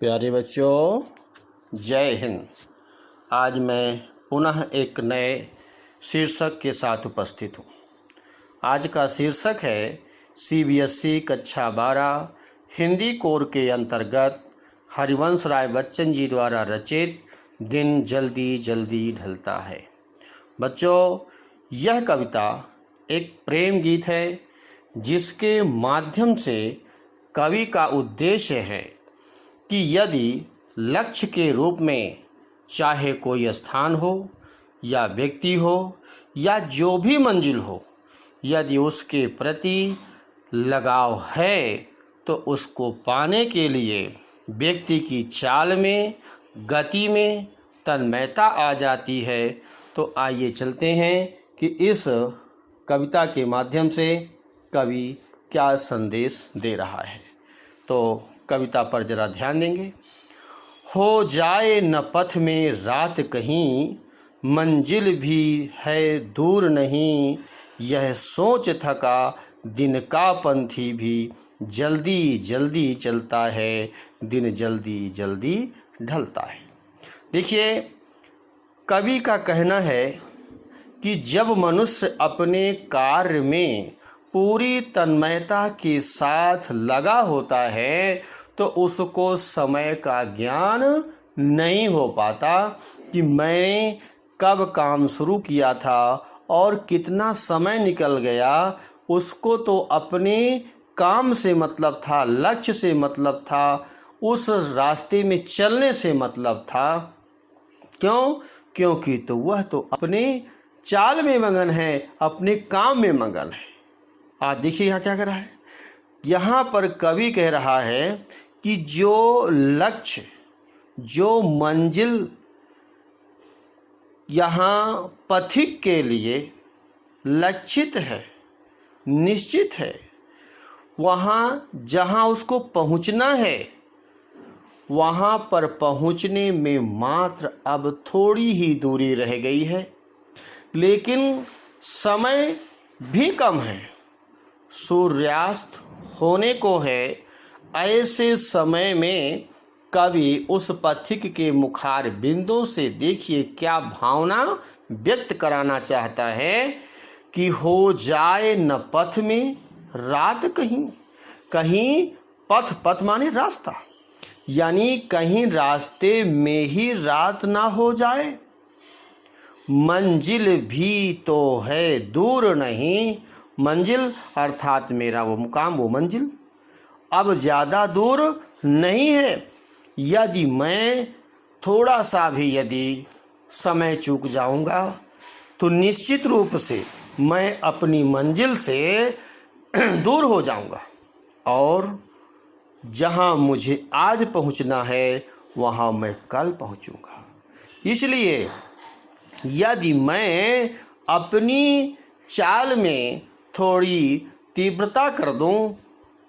प्यारे बच्चों, जय हिंद। आज मैं पुनः एक नए शीर्षक के साथ उपस्थित हूँ। आज का शीर्षक है सीबीएसई कक्षा 12 हिंदी कोर के अंतर्गत हरिवंश राय बच्चन जी द्वारा रचित दिन जल्दी जल्दी ढलता है। बच्चों, यह कविता एक प्रेम गीत है जिसके माध्यम से कवि का उद्देश्य है कि यदि लक्ष्य के रूप में चाहे कोई स्थान हो या व्यक्ति हो या जो भी मंजिल हो, यदि उसके प्रति लगाव है तो उसको पाने के लिए व्यक्ति की चाल में, गति में तन्मयता आ जाती है। तो आइए चलते हैं कि इस कविता के माध्यम से कवि क्या संदेश दे रहा है। तो कविता पर जरा ध्यान देंगे। हो जाए न पथ में रात कहीं, मंजिल भी है दूर नहीं, यह सोच थका दिन का पंथी भी जल्दी जल्दी चलता है, दिन जल्दी जल्दी ढलता है। देखिए, कवि का कहना है कि जब मनुष्य अपने कार्य में पूरी तन्मयता के साथ लगा होता है तो उसको समय का ज्ञान नहीं हो पाता कि मैंने कब काम शुरू किया था और कितना समय निकल गया। उसको तो अपने काम से मतलब था, लक्ष्य से मतलब था, उस रास्ते में चलने से मतलब था। क्यों? क्योंकि तो वह तो अपने चाल में मगन है, अपने काम में मगन है। आज देखिए यहाँ क्या कर रहा है। यहाँ पर कवि कह रहा है कि जो लक्ष्य, जो मंजिल यहाँ पथिक के लिए लक्षित है, निश्चित है, वहाँ जहाँ उसको पहुँचना है वहाँ पर पहुँचने में मात्र अब थोड़ी ही दूरी रह गई है, लेकिन समय भी कम है। सूर्यास्त होने को है। ऐसे समय में कवि उस पथिक के मुखार बिंदु से देखिए क्या भावना व्यक्त कराना चाहता है कि हो जाए न पथ में रात कहीं। कहीं पथ, पथ माने रास्ता, यानी कहीं रास्ते में ही रात ना हो जाए। मंजिल भी तो है दूर नहीं, मंजिल अर्थात मेरा वो मुकाम, वो मंजिल अब ज़्यादा दूर नहीं है। यदि मैं थोड़ा सा भी यदि समय चूक जाऊंगा तो निश्चित रूप से मैं अपनी मंजिल से दूर हो जाऊंगा और जहां मुझे आज पहुंचना है वहां मैं कल पहुंचूंगा। इसलिए यदि मैं अपनी चाल में थोड़ी तीव्रता कर दूं,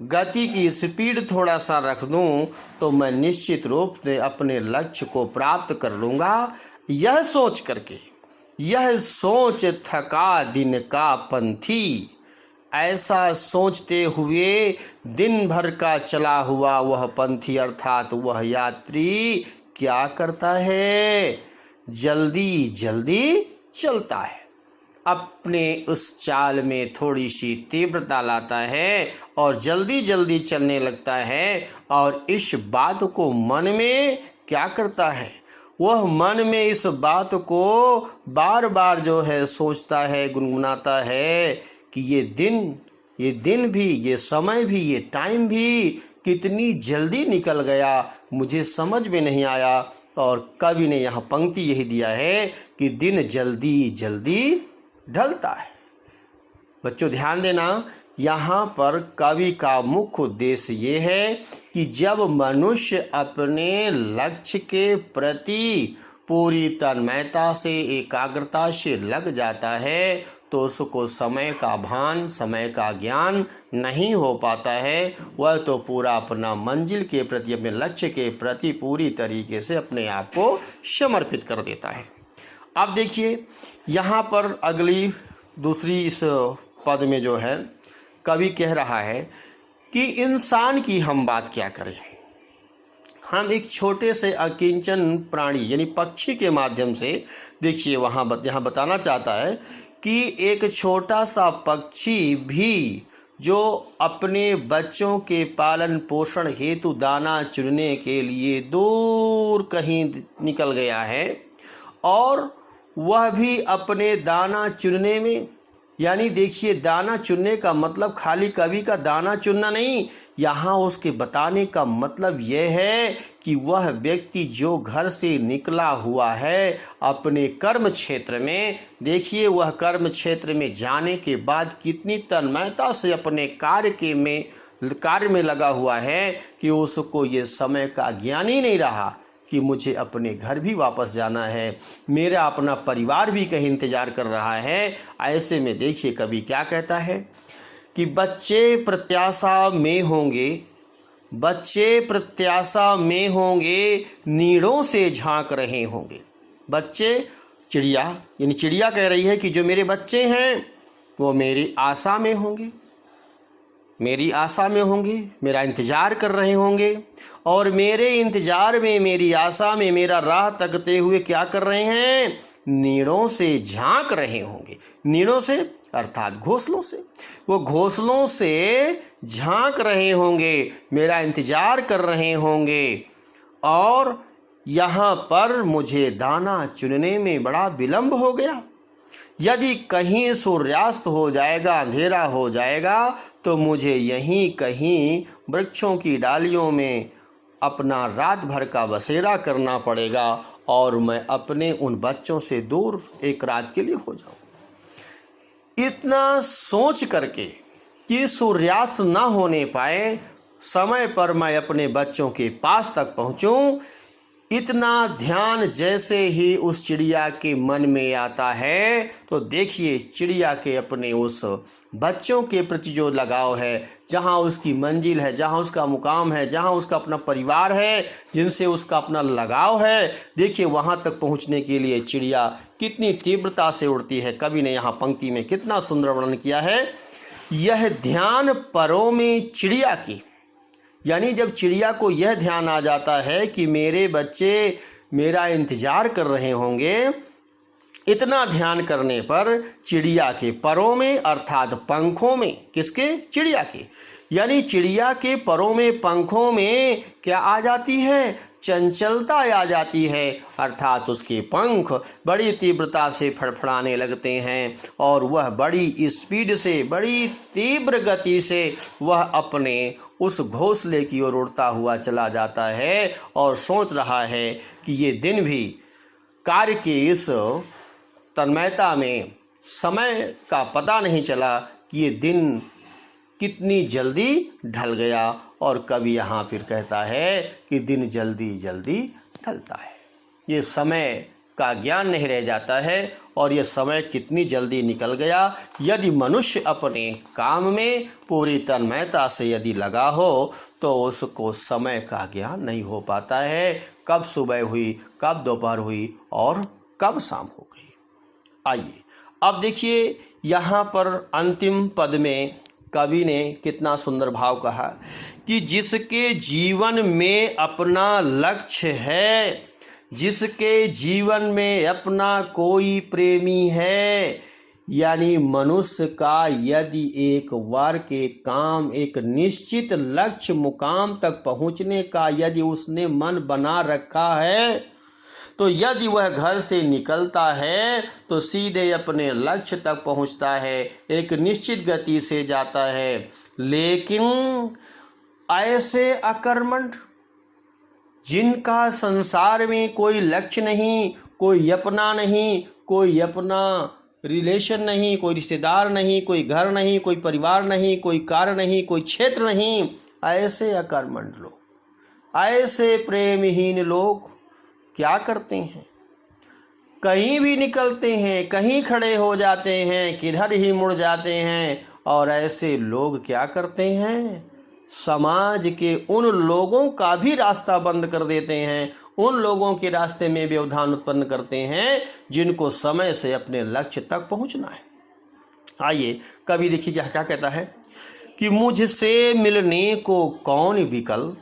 गति की स्पीड थोड़ा सा रख दूं, तो मैं निश्चित रूप से अपने लक्ष्य को प्राप्त कर लूँगा। यह सोच करके, यह सोच थका दिन का पंथी, ऐसा सोचते हुए दिन भर का चला हुआ वह पंथी अर्थात वह यात्री क्या करता है? जल्दी जल्दी चलता है, अपने उस चाल में थोड़ी सी तीव्रता लाता है और जल्दी जल्दी चलने लगता है। और इस बात को मन में क्या करता है? वह मन में इस बात को बार बार जो है सोचता है, गुनगुनाता है कि ये दिन भी, ये समय भी, ये टाइम भी कितनी जल्दी निकल गया, मुझे समझ में नहीं आया। और कवि ने यहाँ पंक्ति यही दिया है कि दिन जल्दी जल्दी ढलता है। बच्चों ध्यान देना, यहाँ पर कवि का मुख्य उद्देश्य ये है कि जब मनुष्य अपने लक्ष्य के प्रति पूरी तन्मयता से, एकाग्रता से लग जाता है तो उसको समय का भान, समय का ज्ञान नहीं हो पाता है। वह तो पूरा अपना मंजिल के प्रति, अपने लक्ष्य के प्रति पूरी तरीके से अपने आप को समर्पित कर देता है। अब देखिए यहाँ पर अगली दूसरी इस पद में जो है कवि कह रहा है कि इंसान की हम बात क्या करें। हम एक छोटे से अकिंचन प्राणी यानी पक्षी के माध्यम से, देखिए यहाँ बताना चाहता है कि एक छोटा सा पक्षी भी जो अपने बच्चों के पालन पोषण हेतु दाना चुनने के लिए दूर कहीं निकल गया है, और वह भी अपने दाना चुनने में, यानी देखिए दाना चुनने का मतलब खाली कभी का दाना चुनना नहीं, यहाँ उसके बताने का मतलब यह है कि वह व्यक्ति जो घर से निकला हुआ है अपने कर्म क्षेत्र में, देखिए वह कर्म क्षेत्र में जाने के बाद कितनी तन्मयता से अपने कार्य में लगा हुआ है कि उसको ये समय का ज्ञान ही नहीं रहा कि मुझे अपने घर भी वापस जाना है, मेरा अपना परिवार भी कहीं इंतज़ार कर रहा है। ऐसे में देखिए कवि क्या कहता है कि बच्चे प्रत्याशा में होंगे, बच्चे प्रत्याशा में होंगे, नीड़ों से झांक रहे होंगे। बच्चे, चिड़िया, यानी चिड़िया कह रही है कि जो मेरे बच्चे हैं वो मेरी आशा में होंगे, मेरी आशा में होंगे, मेरा इंतज़ार कर रहे होंगे, और मेरे इंतज़ार में, मेरी आशा में, मेरा राह तकते हुए क्या कर रहे हैं, नीड़ों से झांक रहे होंगे। नीड़ों से अर्थात घोंसलों से, वो घोंसलों से झांक रहे होंगे, मेरा इंतज़ार कर रहे होंगे, और यहाँ पर मुझे दाना चुनने में बड़ा विलंब हो गया। यदि कहीं सूर्यास्त हो जाएगा, अंधेरा हो जाएगा, तो मुझे यहीं कहीं वृक्षों की डालियों में अपना रात भर का बसेरा करना पड़ेगा, और मैं अपने उन बच्चों से दूर एक रात के लिए हो जाऊँ। इतना सोच करके कि सूर्यास्त न होने पाए, समय पर मैं अपने बच्चों के पास तक पहुँचूँ, इतना ध्यान जैसे ही उस चिड़िया के मन में आता है, तो देखिए चिड़िया के अपने उस बच्चों के प्रति जो लगाव है, जहाँ उसकी मंजिल है, जहाँ उसका मुकाम है, जहाँ उसका अपना परिवार है, जिनसे उसका अपना लगाव है, देखिए वहाँ तक पहुँचने के लिए चिड़िया कितनी तीव्रता से उड़ती है। कवि ने यहाँ पंक्ति में कितना सुंदर वर्णन किया है, यह ध्यान परों में चिड़िया की, यानी जब चिड़िया को यह ध्यान आ जाता है कि मेरे बच्चे मेरा इंतज़ार कर रहे होंगे, इतना ध्यान करने पर चिड़िया के परों में अर्थात पंखों में, किसके, चिड़िया के, यानी चिड़िया के परों में, पंखों में क्या आ जाती है, चंचलता आ जाती है, अर्थात उसके पंख बड़ी तीव्रता से फड़फड़ाने लगते हैं, और वह बड़ी स्पीड से, बड़ी तीव्र गति से वह अपने उस घोंसले की ओर उड़ता हुआ चला जाता है, और सोच रहा है कि ये दिन भी कार्य की इस तन्मयता में समय का पता नहीं चला कि ये दिन कितनी जल्दी ढल गया। और कवि यहाँ फिर कहता है कि दिन जल्दी जल्दी ढलता है, ये समय का ज्ञान नहीं रह जाता है, और ये समय कितनी जल्दी निकल गया। यदि मनुष्य अपने काम में पूरी तन्मयता से यदि लगा हो तो उसको समय का ज्ञान नहीं हो पाता है, कब सुबह हुई, कब दोपहर हुई और कब शाम हो गई। आइए अब देखिए यहाँ पर अंतिम पद में कवि ने कितना सुंदर भाव कहा कि जिसके जीवन में अपना लक्ष्य है, जिसके जीवन में अपना कोई प्रेमी है, यानी मनुष्य का यदि एक बार के काम, एक निश्चित लक्ष्य मुकाम तक पहुंचने का यदि उसने मन बना रखा है, तो यदि वह घर से निकलता है तो सीधे अपने लक्ष्य तक पहुंचता है, एक निश्चित गति से जाता है। लेकिन ऐसे अकर्मण्य जिनका संसार में कोई लक्ष्य नहीं, कोई अपना नहीं, कोई अपना रिलेशन नहीं, कोई रिश्तेदार नहीं, कोई घर नहीं, कोई परिवार नहीं, कोई कार्य नहीं, कोई क्षेत्र नहीं, ऐसे अकर्मण्य लोग, ऐसे प्रेमहीन लोग क्या करते हैं, कहीं भी निकलते हैं, कहीं खड़े हो जाते हैं, किधर ही मुड़ जाते हैं, और ऐसे लोग क्या करते हैं, समाज के उन लोगों का भी रास्ता बंद कर देते हैं, उन लोगों के रास्ते में व्यवधान उत्पन्न करते हैं जिनको समय से अपने लक्ष्य तक पहुंचना है। आइए कवि देखिए क्या कहता है कि मुझसे मिलने को कौन विकल,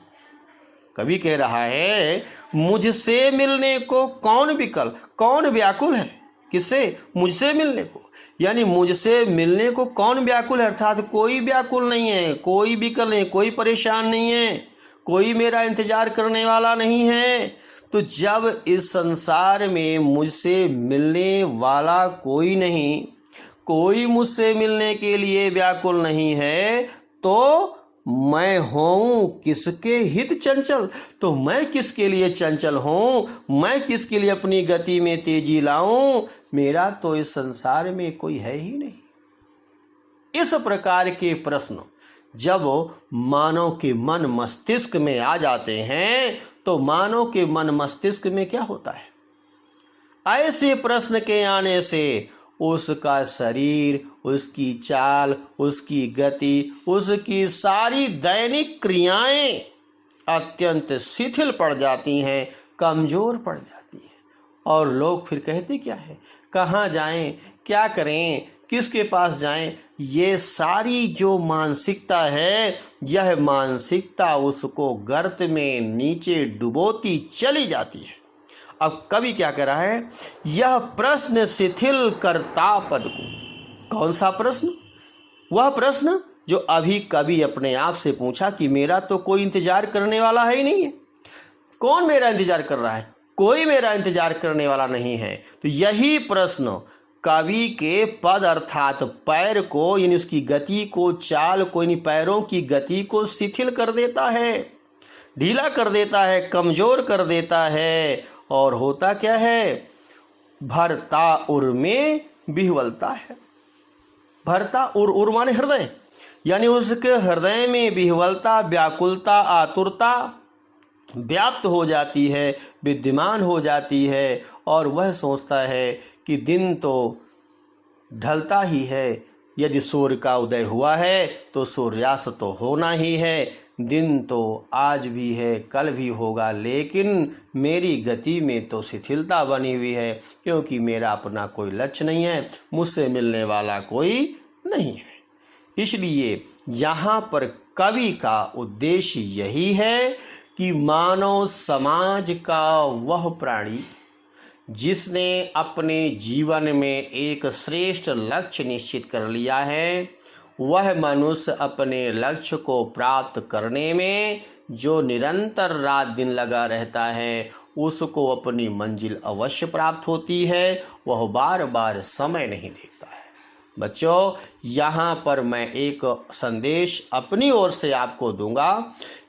कवि कह रहा है मुझसे मिलने को कौन व्याकुल है। किससे? मुझसे मिलने को, यानी मुझसे मिलने को कौन व्याकुल है, अर्थात कोई व्याकुल नहीं है, कोई विकल नहीं, कोई परेशान नहीं है, कोई मेरा इंतजार करने वाला नहीं है। तो जब इस संसार में मुझसे मिलने वाला कोई नहीं, कोई मुझसे मिलने के लिए व्याकुल नहीं है, तो मैं हूँ किसके हित चंचल। तो मैं किसके लिए चंचल हूँ, मैं किसके लिए अपनी गति में तेजी लाऊं, मेरा तो इस संसार में कोई है ही नहीं। इस प्रकार के प्रश्न जब मानव के मन मस्तिष्क में आ जाते हैं तो मानव के मन मस्तिष्क में क्या होता है? ऐसे प्रश्न के आने से उसका शरीर, उसकी चाल, उसकी गति, उसकी सारी दैनिक क्रियाएं अत्यंत शिथिल पड़ जाती हैं, कमज़ोर पड़ जाती हैं। और लोग फिर कहते क्या है, कहाँ जाएं, क्या करें, किसके पास जाएं? ये सारी जो मानसिकता है, यह मानसिकता उसको गर्त में नीचे डुबोती चली जाती है। अब कवि क्या कह रहा है, यह प्रश्न शिथिल करता पद को। कौन सा प्रश्न? वह प्रश्न जो अभी कवि अपने आप से पूछा कि मेरा तो कोई इंतजार करने वाला है ही नहीं है। कौन मेरा इंतजार कर रहा है? कोई मेरा इंतजार करने वाला नहीं है। तो यही प्रश्न कवि के पद अर्थात पैर को, यानी उसकी गति को, चाल को, यानी पैरों की गति को शिथिल कर देता है, ढीला कर देता है, कमज़ोर कर देता है। और होता क्या है, भरता उर में विह्वलता है। भरता उर माने हृदय, यानी उसके हृदय में विह्वलता, व्याकुलता, आतुरता व्याप्त हो जाती है, विद्यमान हो जाती है। और वह सोचता है कि दिन तो ढलता ही है, यदि सूर्य का उदय हुआ है तो सूर्यास्त तो होना ही है, दिन तो आज भी है, कल भी होगा, लेकिन मेरी गति में तो शिथिलता बनी हुई है, क्योंकि मेरा अपना कोई लक्ष्य नहीं है, मुझसे मिलने वाला कोई नहीं है। इसलिए यहाँ पर कवि का उद्देश्य यही है कि मानव समाज का वह प्राणी जिसने अपने जीवन में एक श्रेष्ठ लक्ष्य निश्चित कर लिया है, वह मनुष्य अपने लक्ष्य को प्राप्त करने में जो निरंतर रात दिन लगा रहता है, उसको अपनी मंजिल अवश्य प्राप्त होती है। वह बार बार समय नहीं देखता है। बच्चों, यहाँ पर मैं एक संदेश अपनी ओर से आपको दूंगा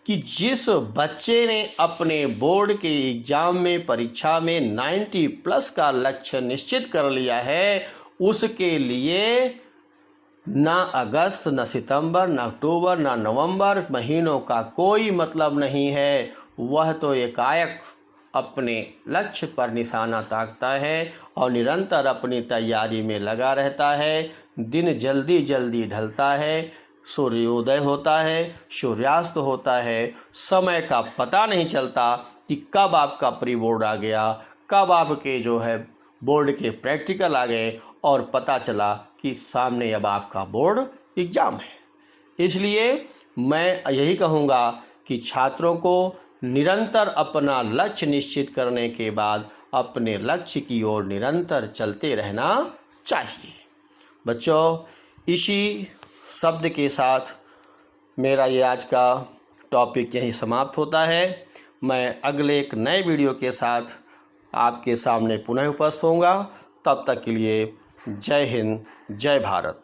कि जिस बच्चे ने अपने बोर्ड के एग्ज़ाम में, परीक्षा में 90+ का लक्ष्य निश्चित कर लिया है, उसके लिए ना अगस्त, ना सितंबर, ना अक्टूबर, ना नवंबर महीनों का कोई मतलब नहीं है। वह तो एकाएक अपने लक्ष्य पर निशाना ताकता है और निरंतर अपनी तैयारी में लगा रहता है। दिन जल्दी जल्दी ढलता है, सूर्योदय होता है, सूर्यास्त होता है, समय का पता नहीं चलता कि कब आपका प्री बोर्ड आ गया, कब आपके जो है बोर्ड के प्रैक्टिकल आ गए और पता चला कि सामने अब आपका बोर्ड एग्ज़ाम है। इसलिए मैं यही कहूँगा कि छात्रों को निरंतर अपना लक्ष्य निश्चित करने के बाद अपने लक्ष्य की ओर निरंतर चलते रहना चाहिए। बच्चों, इसी शब्द के साथ मेरा ये आज का टॉपिक यहीं समाप्त होता है। मैं अगले एक नए वीडियो के साथ आपके सामने पुनः उपस्थित होऊंगा। तब तक के लिए जय हिंद, जय भारत।